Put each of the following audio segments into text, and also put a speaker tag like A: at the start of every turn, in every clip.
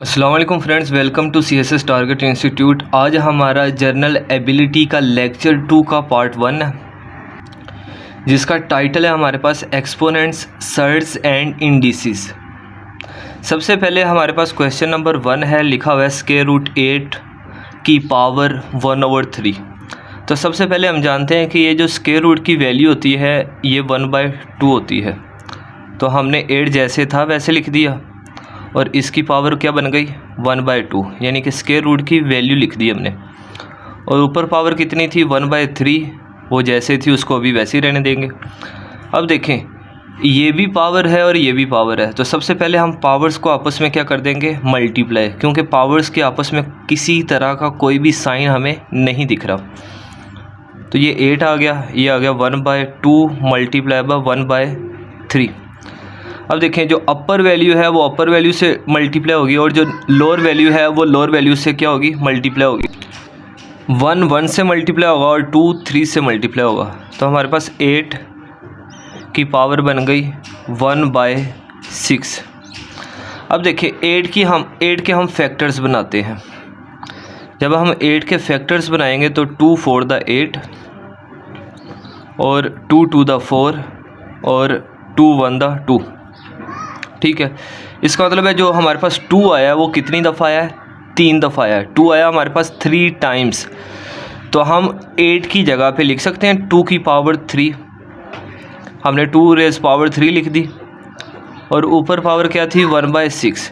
A: अस्सलाम वालेकुम friends, welcome to CSS target institute. आज हमारा जर्नल एबिलिटी का लेक्चर 2 का पार्ट 1 है, जिसका टाइटल है हमारे पास एक्सपोनेंट्स, सर्ट्स एंड इंडिसेस। सबसे पहले हमारे पास क्वेश्चन नंबर 1 है, लिखा हुआ है स्क्वायर रूट 8 की पावर 1/3। तो सबसे पहले हम जानते हैं कि ये जो स्क्वायर रूट की वैल्यू होती है ये 1/2 होती है। तो हमने 8 जैसे था वैसे लिख दिया और इसकी पावर क्या बन गई 1/2, यानी कि स्क्वायर रूट की वैल्यू लिख दी हमने। और ऊपर पावर कितनी थी 1/3, वो जैसे थी उसको अभी वैसे ही रहने देंगे। अब देखें, ये भी पावर है और ये भी पावर है। तो सबसे पहले हम पावर्स को आपस में क्या कर देंगे, मल्टीप्लाई, क्योंकि पावर्स के आपस में किसी तरह का कोई भी साइन हमें नहीं दिख रहा। तो ये 8 आ गया, ये आ गया 1/2 मल्टीप्लाई बाय 1/3। अब देखें, जो अपर वैल्यू है वो अपर वैल्यू से मल्टीप्लाई होगी और जो लोअर वैल्यू है वो लोअर वैल्यू से क्या होगी, मल्टीप्लाई होगी। 1 1 से मल्टीप्लाई होगा और 2 3 से मल्टीप्लाई होगा। तो हमारे पास 8 की पावर बन गई 1/6। अब देखिए 8 के हम फैक्टर्स बनाते हैं। जब हम 8 के फैक्टर्स बनाएंगे तो 2 4 द 8 और 2 2 द 4 और 2 1 द 2। ठीक है, इसका मतलब है जो हमारे पास 2 आया है वो कितनी दफ़ा आया है, 3 दफ़ा आया है। 2 आया हमारे पास 3 टाइम्स। तो हम 8 की जगह पे लिख सकते हैं 2 की पावर 3। हमने 2 रेज़ पावर 3 लिख दी और ऊपर पावर क्या थी 1/6।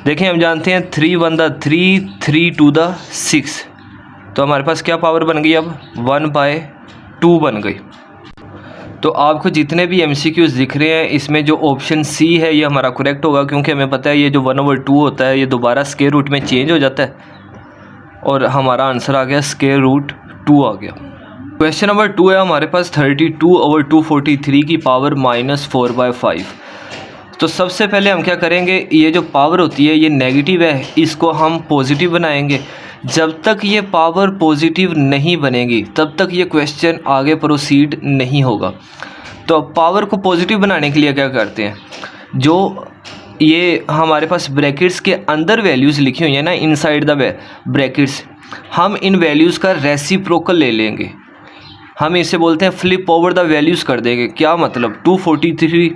A: देखें, हम जानते हैं 3 1 द 3, 3 2 द 6। तो हमारे पास क्या पावर बन गई, अब 1/2 बन गई। तो आपको जितने भी MCQs दिख रहे हैं इसमें जो ऑप्शन C है ये हमारा करेक्ट होगा, क्योंकि हमें पता है ये जो 1/2 होता है ये दोबारा स्क्वायर रूट में चेंज हो जाता है और हमारा आंसर आ गया स्क्वायर रूट 2 आ गया। क्वेश्चन नंबर 2 है हमारे पास 32/243 की पावर -4/5। तो सबसे पहले हम क्या करेंगे, ये जो पावर होती है ये नेगेटिव है, इसको हम पॉजिटिव बनाएंगे। जब तक ये पावर पॉजिटिव नहीं बनेगी तब तक ये क्वेश्चन आगे प्रोसीड नहीं होगा। तो पावर को पॉजिटिव बनाने के लिए क्या करते हैं, जो ये हमारे पास ब्रैकेट्स के अंदर वैल्यूज़ लिखी हुई है ना, इनसाइड द ब्रैकेट्स, हम इन वैल्यूज़ का रेसिप्रोकल ले लेंगे। हम इसे बोलते हैं फ्लिप ओवर द वैल्यूज़ कर देंगे। क्या मतलब, 243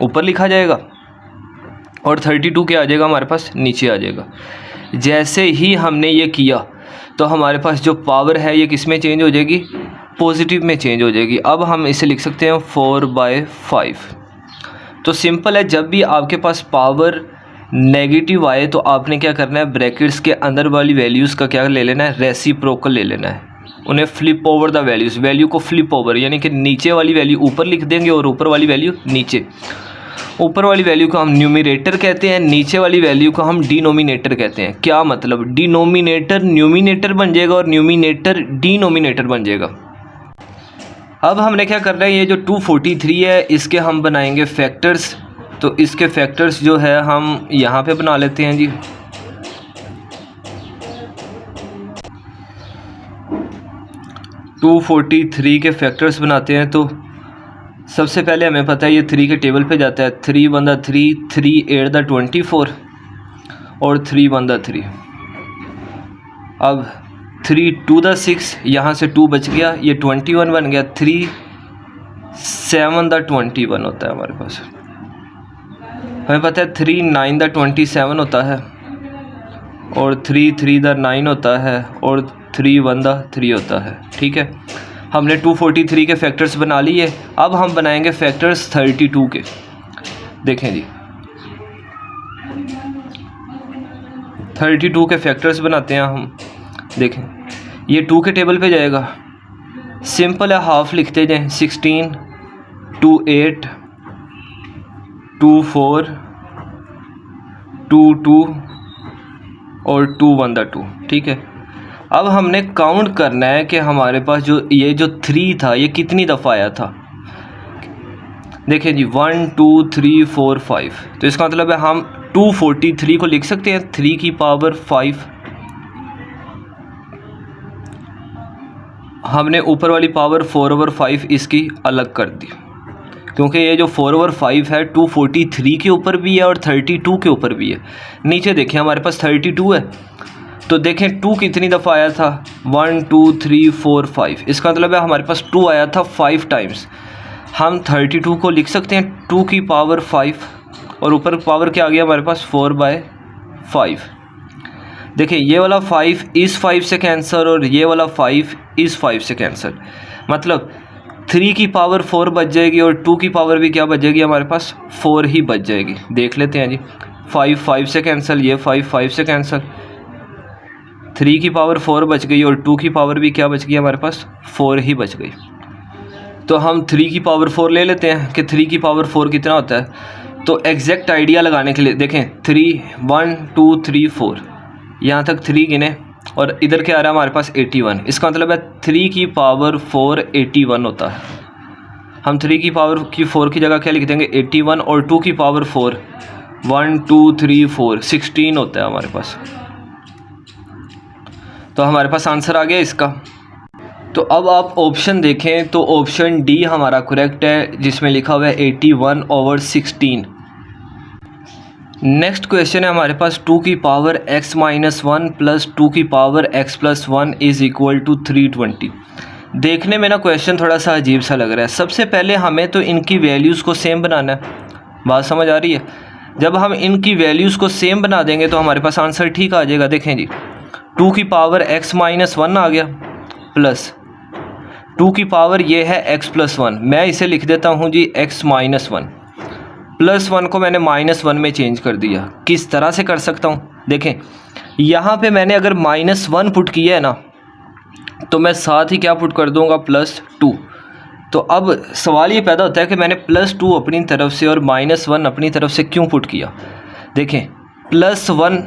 A: ऊपर लिखा जाएगा और 32 क्या आ जाएगा हमारे पास, नीचे आ जाएगा। जैसे ही हमने ये किया तो हमारे पास जो पावर है ये किस में चेंज हो जाएगी, पॉजिटिव में चेंज हो जाएगी। अब हम इसे लिख सकते हैं 4/5। तो सिंपल है, जब भी आपके पास पावर नेगेटिव आए तो आपने क्या करना है, ब्रैकेट्स के अंदर वाली वैल्यूज़ का क्या ले लेना है, रेसिप्रोकल ले लेना है। उन्हें flip over the values, value को फ्लिप ओवर, यानी कि नीचे वाली वैल्यू ऊपर लिख देंगे और ऊपर वाली वैल्यू नीचे। ऊपर वाली वैल्यू को हम न्यूमिनेटर कहते हैं, नीचे वाली वैल्यू को हम डिनोमिनेटर कहते हैं। क्या मतलब, डिनोमिनेटर न्यूमिनेटर बन जाएगा और न्यूमिनेटर डिनोमिनेटर बन जाएगा। अब हमने क्या करना है, ये जो 243 है इसके हम बनाएंगे फैक्टर्स। तो इसके फैक्टर्स जो है हम यहाँ पे बना लेते हैं जी। टू 43 के फैक्टर्स बनाते हैं। तो सबसे पहले हमें पता है ये 3 के टेबल पे जाता है। 3 1 द 3, 3 8 द 24 और 3 1 द 3। अब 3 2 द 6, यहाँ से 2 बच गया, ये 21 बन गया। 3 7 द 21 होता है हमारे पास। हमें पता है 3 9 द 27 होता है और 3 3 द 9 होता है और 3 1 द 3 होता है। ठीक है, हमने 243 के फैक्टर्स बना लिए। अब हम बनाएंगे फैक्टर्स 32 के। देखें जी, 32 के फैक्टर्स बनाते हैं हम। देखें, ये 2 के टेबल पे जाएगा। सिंपल है, हाफ लिखते जाएं। 16 2 8 2 4 2 2 और 2 1 द 2। ठीक है, अब हमने काउंट करना है कि हमारे पास ये जो 3 था ये कितनी दफ़ा आया था। देखें जी, 1 2 3 4 5। तो इसका मतलब है हम 243 को लिख सकते हैं 3 की पावर 5। हमने ऊपर वाली पावर 4/5 इसकी अलग कर दी, क्योंकि ये जो 4 और 5 है 243 के ऊपर भी है और 32 के ऊपर भी है। नीचे देखिए हमारे पास 32 है, तो देखें 2 कितनी दफ़ा आया था, 1 2 3 4 5, इसका मतलब है हमारे पास 2 आया था 5 टाइम्स। हम 32 को लिख सकते हैं 2 की पावर 5 और ऊपर पावर क्या आ गया हमारे पास 4/5। देखिए ये वाला 5 इस 5 से कैंसर और ये वाला 5 इस 5 से कैंसर, मतलब 3 की पावर 4 बच जाएगी और 2 की पावर भी क्या बच जाएगी हमारे पास 4 ही बच जाएगी। देख लेते हैं जी, 5 5 से कैंसिल, ये 5 5 से कैंसिल, 3 की पावर 4 बच गई और 2 की पावर भी क्या बच गई हमारे पास 4 ही बच गई। तो हम 3 की पावर 4 ले लेते हैं कि 3 की पावर 4 कितना होता है। तो एग्जैक्ट आइडिया लगाने के लिए देखें 3 1 2 3 4, यहाँ तक 3 गिने और इधर क्या आ रहा है हमारे पास 81, इसका मतलब है 3 की पावर 4 81 होता है। हम 3 की पावर 4 की जगह क्या लिख देंगे 81 और 2 की पावर 4 1 2 3 4 16 होता है हमारे पास। तो हमारे पास आंसर आ गया इसका। तो अब आप ऑप्शन देखें तो ऑप्शन डी हमारा करेक्ट है, जिसमें लिखा हुआ है 81/16। नेक्स्ट क्वेश्चन है हमारे पास 2 की पावर x माइनस 1 प्लस 2 की power x plus 1 is equal to 320। देखने में ना क्वेश्चन थोड़ा सा अजीब सा लग रहा है। सबसे पहले हमें तो इनकी वैल्यूज़ को सेम बनाना है, बात समझ आ रही है। जब हम इनकी वैल्यूज़ को सेम बना देंगे तो हमारे पास आंसर ठीक आ जाएगा। देखें जी 2 की पावर x माइनस 1 आ गया प्लस 2 की पावर ये है x प्लस 1, मैं इसे लिख देता हूँ जी x माइनस 1, प्लस 1 को मैंने माइनस 1 में चेंज कर दिया। किस तरह से कर सकता हूँ, देखें यहाँ पे मैंने अगर -1 पुट किया है ना तो मैं साथ ही क्या पुट कर दूँगा +2। तो अब सवाल ये पैदा होता है कि मैंने +2 अपनी तरफ से और -1 अपनी तरफ से क्यों पुट किया। देखें +1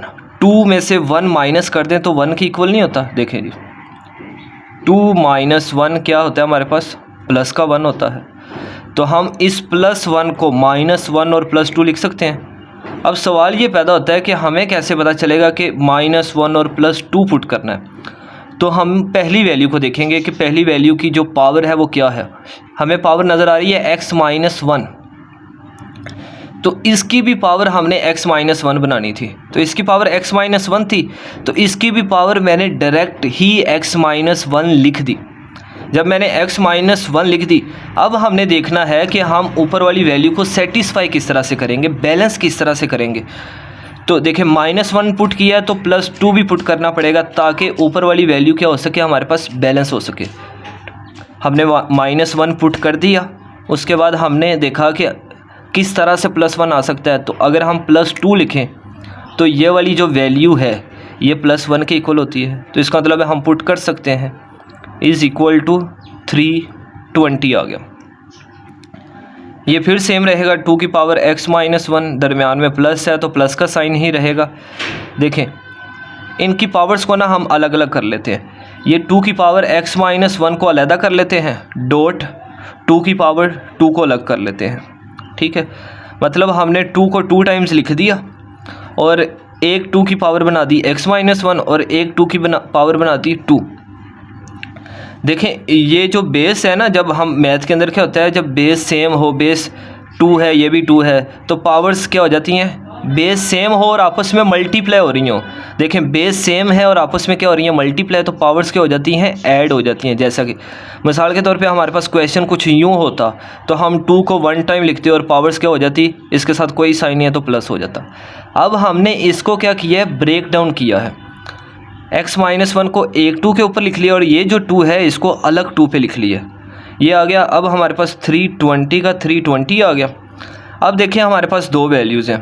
A: 2 में से 1 माइनस कर दें तो 1 की इक्वल नहीं होता। देखें जी 2 - 1 क्या होता है हमारे पास प्लस का 1 होता है। तो हम इस +1 को -1 और +2 लिख सकते हैं। अब सवाल ये पैदा होता है कि हमें कैसे पता चलेगा कि -1 और +2 पुट करना है। तो हम पहली वैल्यू को देखेंगे कि पहली वैल्यू की जो पावर है वो क्या है। हमें पावर नज़र आ रही है x माइनस 1, तो इसकी भी पावर हमने x माइनस 1 बनानी थी। तो इसकी पावर x माइनस 1 थी, तो इसकी भी पावर मैंने डायरेक्ट ही x माइनस 1 लिख दी। जब मैंने x माइनस 1 लिख दी, अब हमने देखना है कि हम ऊपर वाली वैल्यू को सेटिस्फाई किस तरह से करेंगे, बैलेंस किस तरह से करेंगे। तो देखिए -1 पुट किया है तो +2 भी पुट करना पड़ेगा ताकि ऊपर वाली वैल्यू क्या हो सके हमारे पास बैलेंस हो सके। हमने -1 पुट कर दिया, उसके बाद हमने देखा कि किस तरह से +1 आ सकता है। तो अगर हम +2 लिखें तो ये वाली जो वैल्यू है ये +1 के इक्वल होती है। तो इसका मतलब है हम पुट कर सकते हैं इज़ इक्वल टू 320 आ गया। ये फिर सेम रहेगा 2 की पावर x माइनस 1, दरमियान में प्लस है तो प्लस का साइन ही रहेगा। देखें इनकी पावर्स को ना हम अलग अलग कर लेते हैं। ये 2 की पावर x माइनस 1 को अलग कर लेते हैं, डॉट 2 की पावर 2 को अलग कर लेते हैं। ठीक है, मतलब हमने 2 को 2 टाइम्स लिख दिया और एक 2 की पावर बना दी x माइनस 1 और एक 2 की पावर बना दी 2। देखें ये जो बेस है ना, जब हम मैथ के अंदर क्या होता है, जब बेस सेम हो, बेस 2 है ये भी 2 है, तो पावर्स क्या हो जाती हैं, बेस सेम हो और आपस में मल्टीप्लाई हो रही हो। देखें बेस सेम है और आपस में क्या हो रही है मल्टीप्लाई, तो पावर्स क्या हो जाती हैं ऐड हो जाती हैं। जैसा कि मिसाल के तौर पे हमारे पास क्वेश्चन कुछ यूँ होता तो हम 2 को 1 टाइम लिखते और पावर्स क्या हो जाती, इसके साथ कोई साइन नहीं है तो प्लस हो जाता। अब हमने इसको क्या किया है, ब्रेक डाउन किया है। x माइनस 1 को एक 2 के ऊपर लिख लिया और ये जो 2 है इसको अलग 2 पे लिख लिया, ये आ गया। अब हमारे पास 320 का 320 आ गया। अब देखिए हमारे पास दो वैल्यूज़ हैं,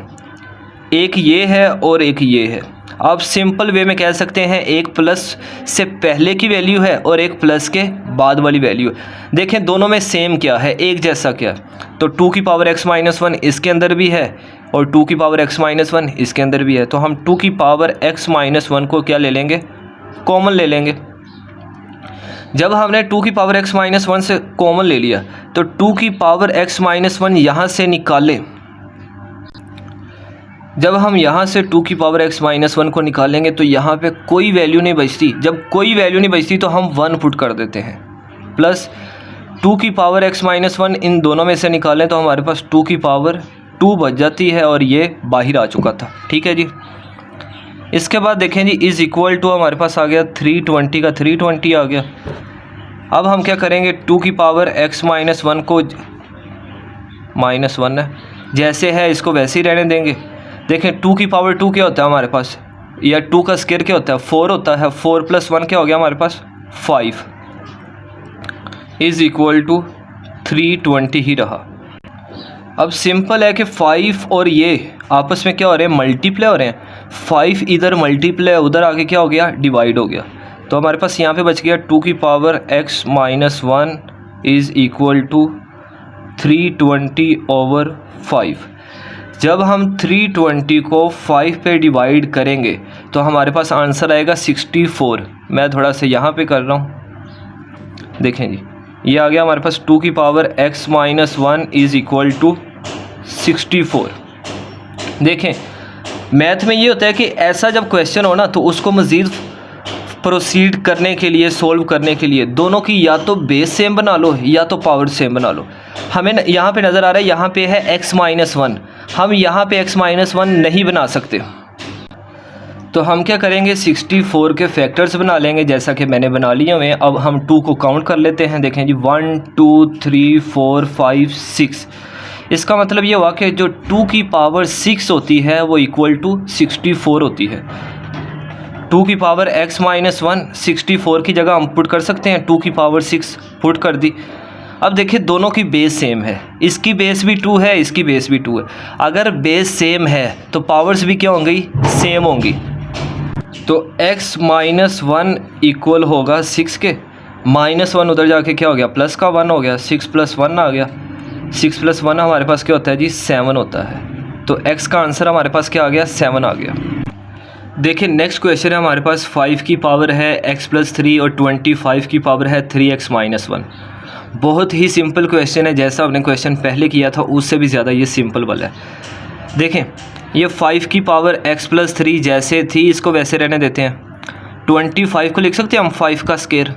A: एक ये है और एक ये है। आप सिंपल वे में कह सकते हैं एक प्लस से पहले की वैल्यू है और एक प्लस के बाद वाली वैल्यू है। देखें दोनों में सेम क्या है, एक जैसा क्या है। तो 2 की पावर x माइनस 1 इसके अंदर भी है और 2 की पावर x माइनस 1 इसके अंदर भी है। तो हम 2 की पावर x माइनस 1 को क्या ले लेंगे, कॉमन ले लेंगे। जब हमने 2 की पावर x माइनस 1 से कॉमन ले लिया तो 2 की पावर x माइनस 1 यहाँ से निकालें। जब हम यहाँ से 2 की पावर x माइनस 1 को निकालेंगे तो यहाँ पे कोई वैल्यू नहीं बचती। जब कोई वैल्यू नहीं बचती तो हम 1 पुट कर देते हैं, प्लस 2 की पावर x माइनस 1 इन दोनों में से निकालें तो हमारे पास 2 की पावर 2 बच जाती है और ये बाहर आ चुका था। ठीक है जी। इसके बाद देखें जी इज़ इक्वल टू हमारे पास आ गया 320 का 320 आ गया। अब हम क्या करेंगे, 2 की पावर x माइनस 1 को माइनस 1 है जैसे है इसको वैसे ही रहने देंगे। देखें 2 की पावर 2 क्या होता है हमारे पास, या 2 का स्क्वायर क्या होता है 4 होता है। 4 + 1 क्या हो गया हमारे पास 5 इज़ इक्वल टू 320 ही रहा। अब सिंपल है कि 5 और ये आपस में क्या हो रहे हैं, मल्टीप्लाई हो रहे हैं। 5 इधर मल्टीप्लाई उधर आके क्या हो गया, डिवाइड हो गया। तो हमारे पास यहाँ पे बच गया 2 की power x minus 1 is equal to 320/5। जब हम 320 को 5 पे डिवाइड करेंगे तो हमारे पास आंसर आएगा 64। मैं थोड़ा सा यहाँ पे कर रहा हूँ, देखें जी ये आ गया हमारे पास 2 की power x minus 1 is equal to 64। देखें मैथ में ये होता है कि ऐसा जब क्वेश्चन हो ना तो उसको मज़ीद प्रोसीड करने के लिए, सोल्व करने के लिए दोनों की या तो बेस सेम बना लो या तो पावर सेम बना लो। हमें यहाँ पे नज़र आ रहा है यहाँ पे है x माइनस 1, हम यहाँ पे x माइनस 1 नहीं बना सकते तो हम क्या करेंगे 64 के फैक्टर्स बना लेंगे जैसा कि मैंने बना लिए हुए हैं। अब हम 2 को काउंट कर लेते हैं। देखें जी 1 2 3 4 5 6। इसका मतलब ये हुआ कि जो 2 की पावर 6 होती है वो इक्वल टू 64 होती है। 2 की पावर x माइनस 1 64 की जगह हम पुट कर सकते हैं, 2 की पावर 6 पुट कर दी। अब देखिए दोनों की बेस सेम है, इसकी बेस भी 2 है, इसकी बेस भी 2 है। अगर बेस सेम है तो पावर्स भी क्या होंगी, सेम होंगी। तो x माइनस 1 इक्वल होगा 6 के, माइनस 1 उधर जाके क्या हो गया प्लस का 1 हो गया, 6 + 1 आ गया। 6 + 1 हमारे पास क्या होता है जी 7 होता है। तो x का आंसर हमारे पास क्या आ गया 7 आ गया। देखिए नेक्स्ट क्वेश्चन है हमारे पास 5 की पावर है x + 3 और 25 की पावर है 3x माइनस 1। बहुत ही सिंपल क्वेश्चन है, जैसा आपने क्वेश्चन पहले किया था उससे भी ज़्यादा ये सिंपल वाला है। देखें ये 5 की पावर x + 3 जैसे थी इसको वैसे रहने देते हैं। 25 को लिख सकते हैं हम 5 का स्क्वायर,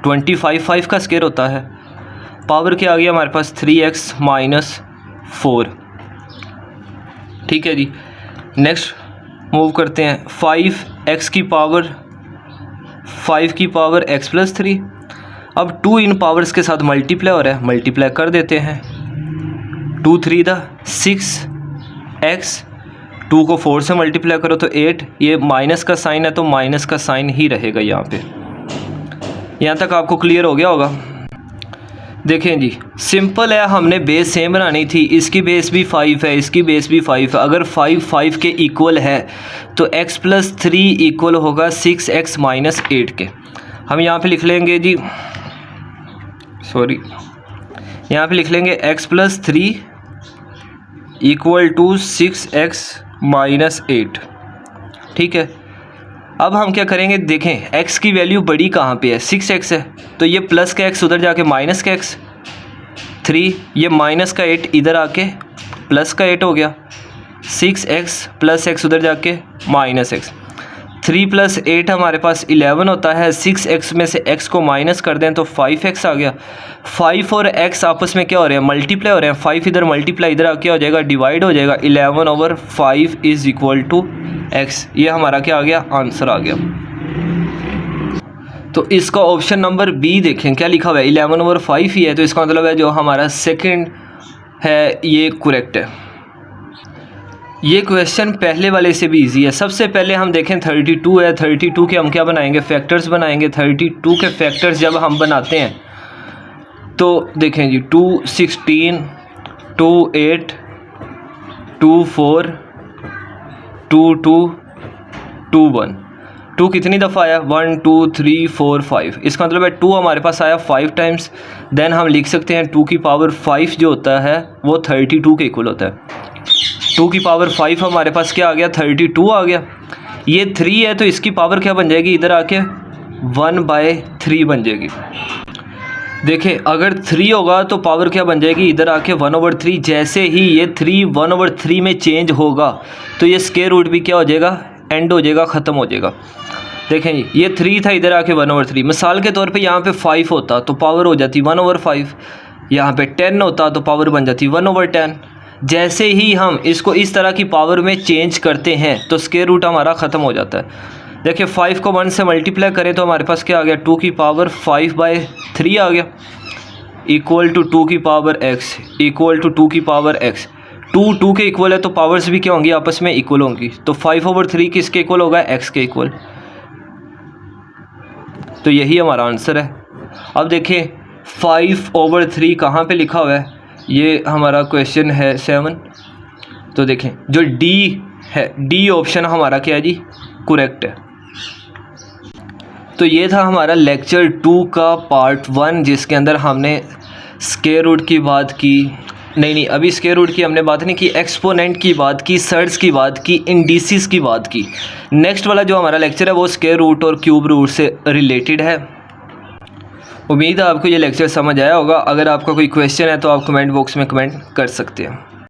A: 25 5 का स्क्वायर होता है। पावर क्या आ गया हमारे पास 3x माइनस 4। ठीक है जी। नेक्स्ट मूव करते हैं 5 की पावर x + 3। अब 2 इन पावर्स के साथ मल्टीप्लाई हो रहा है, मल्टीप्लाई कर देते हैं। 2 3 6x, 2 को 4 से मल्टीप्लाई करो तो 8। ये माइनस का साइन है तो माइनस का साइन ही रहेगा यहाँ पे। यहाँ तक आपको क्लियर हो गया होगा। देखें जी सिंपल है, हमने बेस सेम बनानी थी। इसकी बेस भी 5 है, इसकी बेस भी 5 है। अगर 5 5 के इक्वल है तो x + 3 इक्वल होगा 6x माइनस 8 के। हम यहाँ पे लिख लेंगे जी, सॉरी यहाँ पे लिख लेंगे x + 3 equal to 6x minus 8। ठीक है। अब हम क्या करेंगे, देखें x की वैल्यू बड़ी कहाँ पे है, 6x है तो ये प्लस का x उधर जाके माइनस का x 3, ये माइनस का 8 इधर आके प्लस का 8 हो गया। 6x + x उधर जाके माइनस x। 3 + 8 हमारे पास 11 होता है। 6x में से x को माइनस कर दें तो 5x आ गया। 5 और x आपस में क्या हो रहे हैं, मल्टीप्लाई हो रहे हैं। 5 इधर मल्टीप्लाई इधर आके हो जाएगा, डिवाइड हो जाएगा। 11/5 इज़ इक्वल टू x। ये हमारा क्या आ गया, आंसर आ गया। तो इसका ऑप्शन नंबर बी देखें क्या लिखा हुआ है, 11/5 ही है। तो इसका मतलब है जो हमारा सेकंड है ये करेक्ट है। ये क्वेश्चन पहले वाले से भी इजी है। सबसे पहले हम देखें 32 है, 32 के हम क्या बनाएंगे, फैक्टर्स बनाएंगे। 32 के फैक्टर्स जब हम बनाते हैं तो देखें जी 2 16 2 8 2 4 2 2 2 1। 2 कितनी दफ़ा आया, 1 2 3 4 5। इसका मतलब है 2 हमारे पास आया 5 टाइम्स। देन हम लिख सकते हैं 2 की पावर 5 जो होता है वो 32 के इक्वल होता है। 2 की पावर 5 हमारे पास क्या आ गया, 32 आ गया। ये 3 है तो इसकी पावर क्या बन जाएगी, इधर आके 1/3 बन जाएगी। देखिए अगर 3 होगा तो पावर क्या बन जाएगी, इधर आके 1/3। जैसे ही ये 3 1/3 में चेंज होगा तो ये स्क्वायर रूट भी क्या हो जाएगा, एंड हो जाएगा, ख़त्म हो जाएगा। देखें जी, ये 3 था, इधर आके 1/3। मिसाल के तौर पे यहाँ पे 5 होता तो पावर हो जाती 1/5, यहाँ पे 10 होता तो पावर बन जाती 1/10। जैसे ही हम इसको इस तरह की पावर में चेंज करते हैं तो स्क्वायर रूट हमारा ख़त्म हो जाता है। देखिए 5 को 1 से मल्टीप्लाई करें तो हमारे पास क्या आ गया, 2 की पावर 5/3 आ गया, इक्वल टू 2 की पावर x, इक्वल टू 2 की पावर x। 2 के इक्वल है तो पावर्स भी क्या होंगी, आपस में इक्वल होंगी। तो 5/3 किसके इक्वल होगा, x के इक्वल। तो यही हमारा आंसर है। अब देखें 5/3 कहाँ पे लिखा हुआ है, ये हमारा क्वेश्चन है 7। तो देखें जो D है, D ऑप्शन हमारा क्या है जी, करेक्ट है। तो ये था हमारा लेक्चर 2 का पार्ट 1, जिसके अंदर हमने स्क्वायर रूट की बात की, नहीं अभी स्क्वायर रूट की हमने बात नहीं की, एक्सपोनेंट की बात की, सर्ड्स की बात की, इंडिसेस की बात की। नेक्स्ट वाला जो हमारा लेक्चर है वो स्क्वायर रूट और क्यूब रूट से रिलेटेड है। उम्मीद है आपको ये लेक्चर समझ आया होगा। अगर आपका कोई क्वेश्चन है तो आप कमेंट बॉक्स में कमेंट कर सकते हैं।